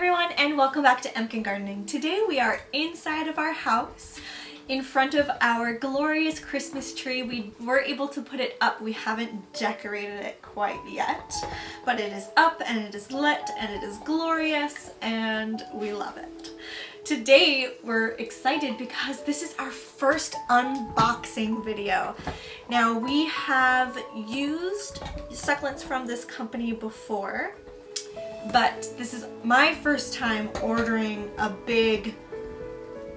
everyone, and welcome back to Emkin Gardening. Today we are inside of our house in front of our glorious Christmas tree. We were able to put it up. We haven't decorated it quite yet, but it is up and it is lit and it is glorious and we love it. Today we're excited because this is our first unboxing video. Now we have used succulents from this company before, but this is my first time ordering a big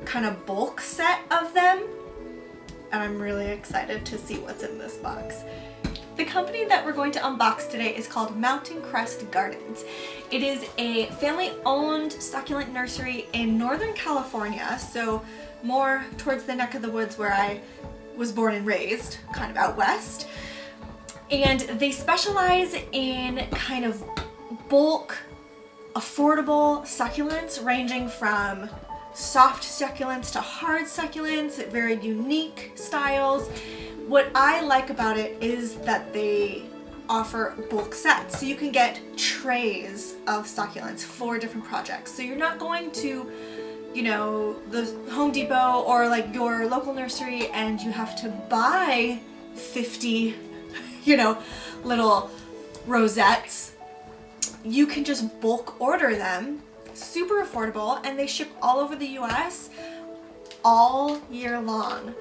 kind of bulk set of them, and I'm really excited to see what's in this box. The company that we're going to unbox today is called Mountain Crest Gardens. It is a family-owned succulent nursery in Northern California, so more towards the neck of the woods where I was born and raised, kind of out west. And they specialize in kind of bulk, affordable succulents ranging from soft succulents to hard succulents, very unique styles. What I like about it is that they offer bulk sets, so you can get trays of succulents for different projects. So you're not going to, you know, the Home Depot or like your local nursery and you have to buy 50, you know, little rosettes. You can just bulk order them, super affordable, and they ship all over the US all year long,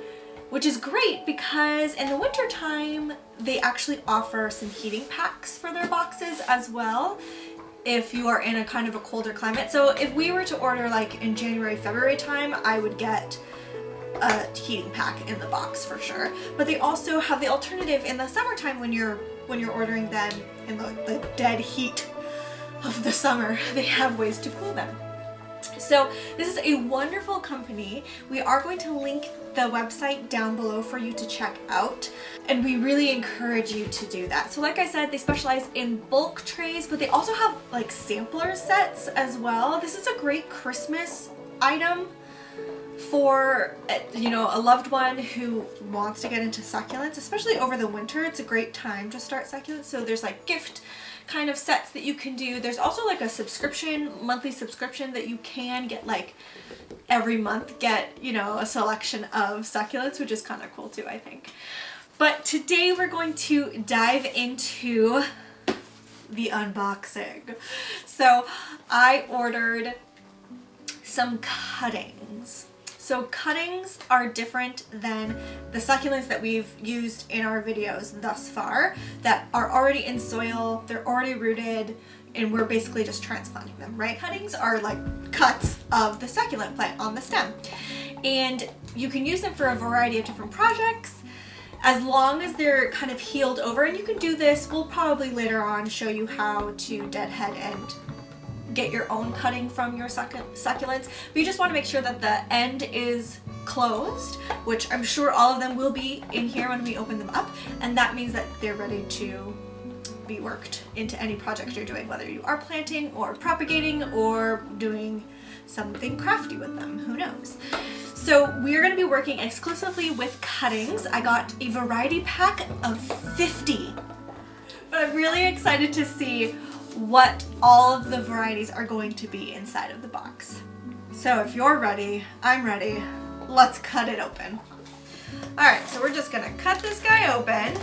which is great because in the winter time they actually offer some heating packs for their boxes as well if you are in a kind of a colder climate. So if we were to order like in January, February time, I would get a heating pack in the box for sure. But they also have the alternative in the summertime when you're ordering them in the dead heat of the summer. They have ways to cool them. So this is a wonderful company. We are going to link the website down below for you to check out, and we really encourage you to do that. So like I said, they specialize in bulk trays, but they also have like sampler sets as well. This is a great Christmas item for, you know, a loved one who wants to get into succulents, especially over the winter. It's a great time to start succulents. So there's like gift kind of sets that you can do. There's also like a subscription, monthly subscription that you can get, like every month get, you know, a selection of succulents, which is kind of cool too, I think. But today we're going to dive into the unboxing. So I ordered some cuttings. So cuttings are different than the succulents that we've used in our videos thus far that are already in soil, they're already rooted, and we're basically just transplanting them, right? Cuttings are like cuts of the succulent plant on the stem. And you can use them for a variety of different projects as long as they're kind of healed over. And you can do this, we'll probably later on show you how to deadhead and get your own cutting from your succulents, but you just want to make sure that the end is closed, which I'm sure all of them will be in here when we open them up, and that means that they're ready to be worked into any project you're doing, whether you are planting or propagating or doing something crafty with them, who knows. So we're going to be working exclusively with cuttings. I got a variety pack of 50, but I'm really excited to see what all of the varieties are going to be inside of the box. So if you're ready, I'm ready. Let's cut it open. All right, so we're just gonna cut this guy open.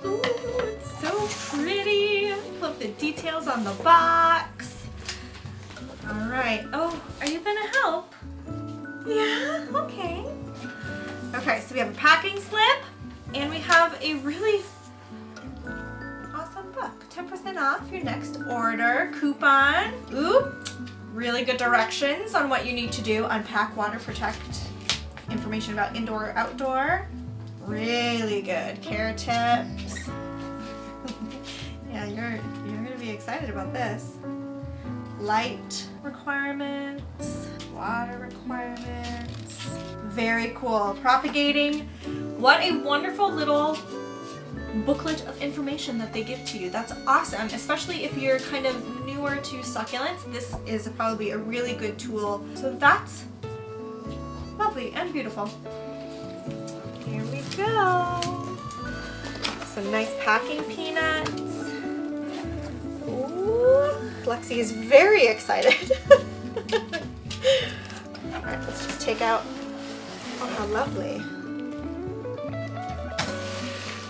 Ooh, it's so pretty. Love the details on the box. All right, oh, are you gonna help? Yeah, okay. Okay, so we have a packing slip, and we have a really awesome book. 10% off your next order coupon. Ooh, really good directions on what you need to do. Unpack, water, protect, information about indoor, outdoor. Really good. Care tips. Yeah, you're gonna be excited about this. Light requirements, water requirements. Very cool. Propagating. What a wonderful little booklet of information that they give to you. That's awesome, especially if you're kind of newer to succulents. This is probably a really good tool. So that's lovely and beautiful. Here we go. some nice packing peanuts. Ooh, Lexi is very excited. All right, let's just take out. Oh, how lovely.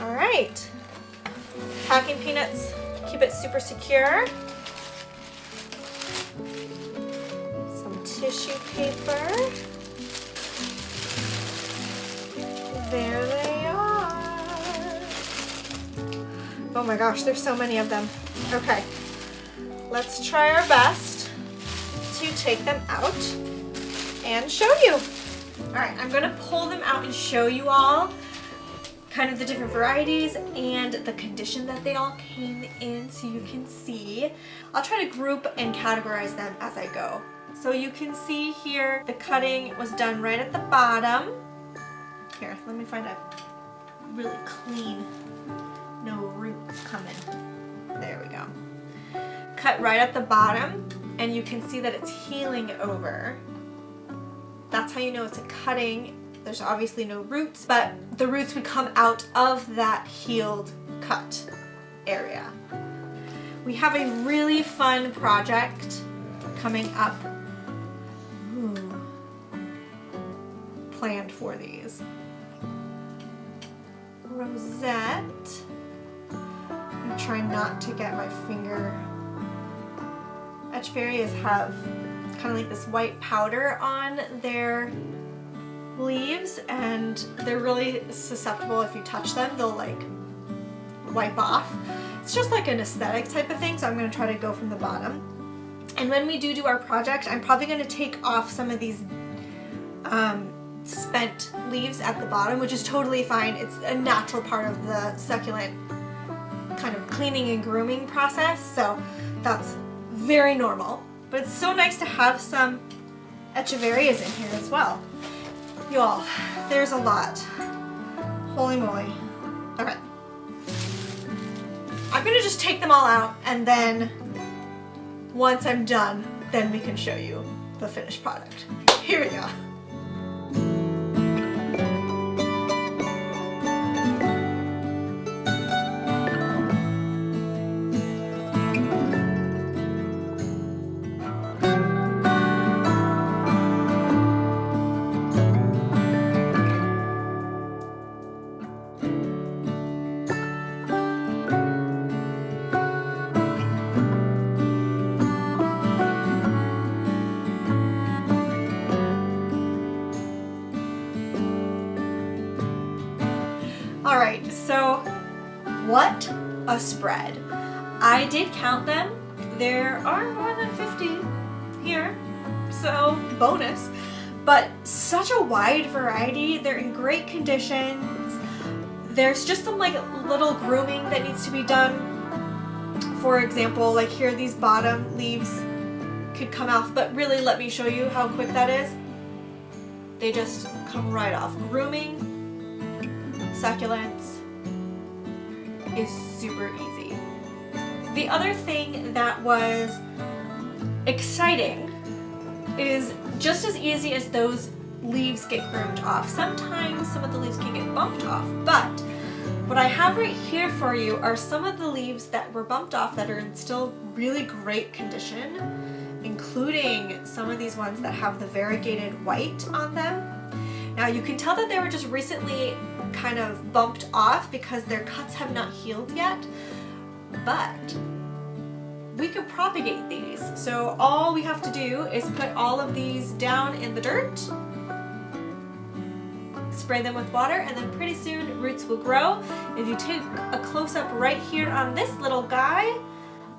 All right. Packing peanuts, keep it super secure. Some tissue paper. There they are. Oh my gosh, there's so many of them. Okay, let's try our best to take them out and show you. All right, I'm gonna pull them out and show you all kind of the different varieties and the condition that they all came in so you can see. I'll try to group and categorize them as I go. So you can see here the cutting was done right at the bottom. Here, let me find a really clean, no roots coming. There we go. Cut right at the bottom, and you can see that it's healing over. That's how you know it's a cutting. There's obviously no roots, but the roots would come out of that healed cut area. We have a really fun project coming up. Ooh. Planned for these. Rosette. I'm trying not to get my finger. Echeverias have kind of like this white powder on their leaves, and they're really susceptible. If you touch them, they'll like wipe off. It's just like an aesthetic type of thing, so I'm going to try to go from the bottom. And when we do our project, I'm probably going to take off some of these spent leaves at the bottom, which is totally fine. It's a natural part of the succulent kind of cleaning and grooming process, so that's very normal. But it's so nice to have some Echeverias in here as well. Y'all, there's a lot. Holy moly. Okay. I'm gonna just take them all out, and then once I'm done, then we can show you the finished product. Here we go. Alright, so what a spread. I did count them. There are more than 50 here, so bonus. But such a wide variety. They're in great conditions. There's just some like little grooming that needs to be done. For example, like here these bottom leaves could come off, but really let me show you how quick that is. They just come right off. Grooming succulents is super easy. The other thing that was exciting is just as easy as those leaves get groomed off. Sometimes some of the leaves can get bumped off, but what I have right here for you are some of the leaves that were bumped off that are in still really great condition, including some of these ones that have the variegated white on them. Now you can tell that they were just recently kind of bumped off because their cuts have not healed yet, but we could propagate these. So all we have to do is put all of these down in the dirt, spray them with water, and then pretty soon roots will grow. If you take a close-up right here on this little guy,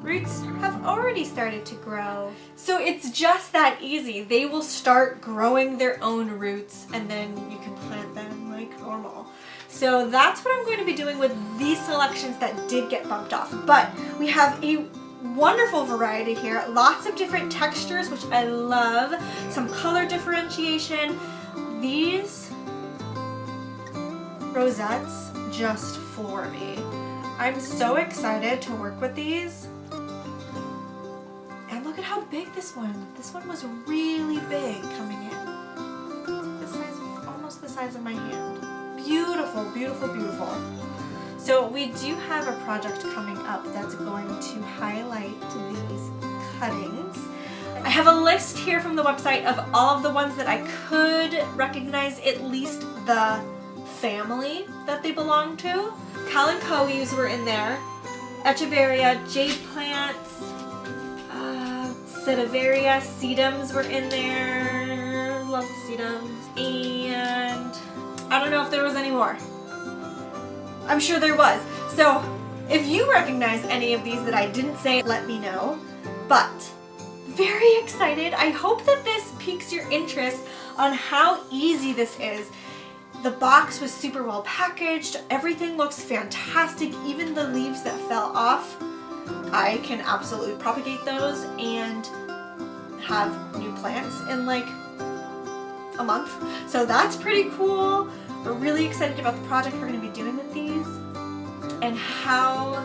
roots have already started to grow. So it's just that easy. They will start growing their own roots, and then you can plant them like normal. So that's what I'm going to be doing with these selections that did get bumped off. But we have a wonderful variety here, lots of different textures, which I love, some color differentiation. These rosettes just floor me. I'm so excited to work with these. And look at how big this one. This one was really big coming in. This size, almost the size of my hand. Beautiful, beautiful, beautiful. So we do have a project coming up that's going to highlight these cuttings. I have a list here from the website of all of the ones that I could recognize at least the family that they belong to. Kalanchoes were in there, Echeveria, jade plants, Sediveria, sedums were in there, love the sedums, and I don't know if there was any more. I'm sure there was. So if you recognize any of these that I didn't say, let me know. But very excited. I hope that this piques your interest on how easy this is. The box was super well packaged. Everything looks fantastic. Even the leaves that fell off, I can absolutely propagate those and have new plants in like a month. So that's pretty cool. We're really excited about the project we're going to be doing with these and how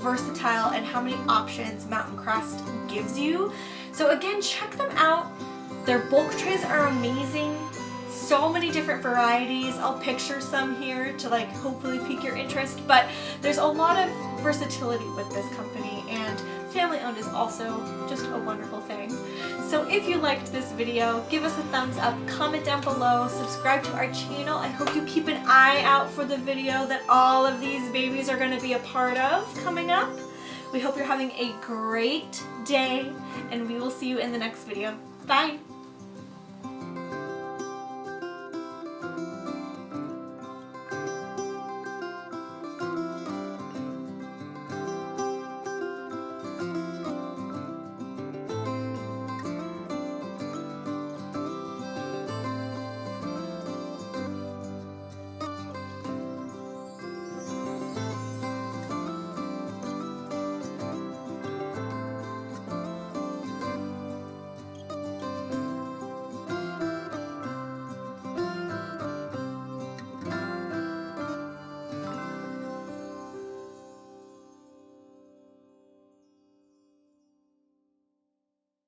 versatile and how many options Mountain Crest gives you. So again, check them out. Their bulk trays are amazing. So many different varieties. I'll picture some here to like hopefully pique your interest, but there's a lot of versatility with this company, and family owned is also just a wonderful thing. So if you liked this video, give us a thumbs up, comment down below, subscribe to our channel. I hope you keep an eye out for the video that all of these babies are going to be a part of coming up. We hope you're having a great day, and we will see you in the next video. Bye!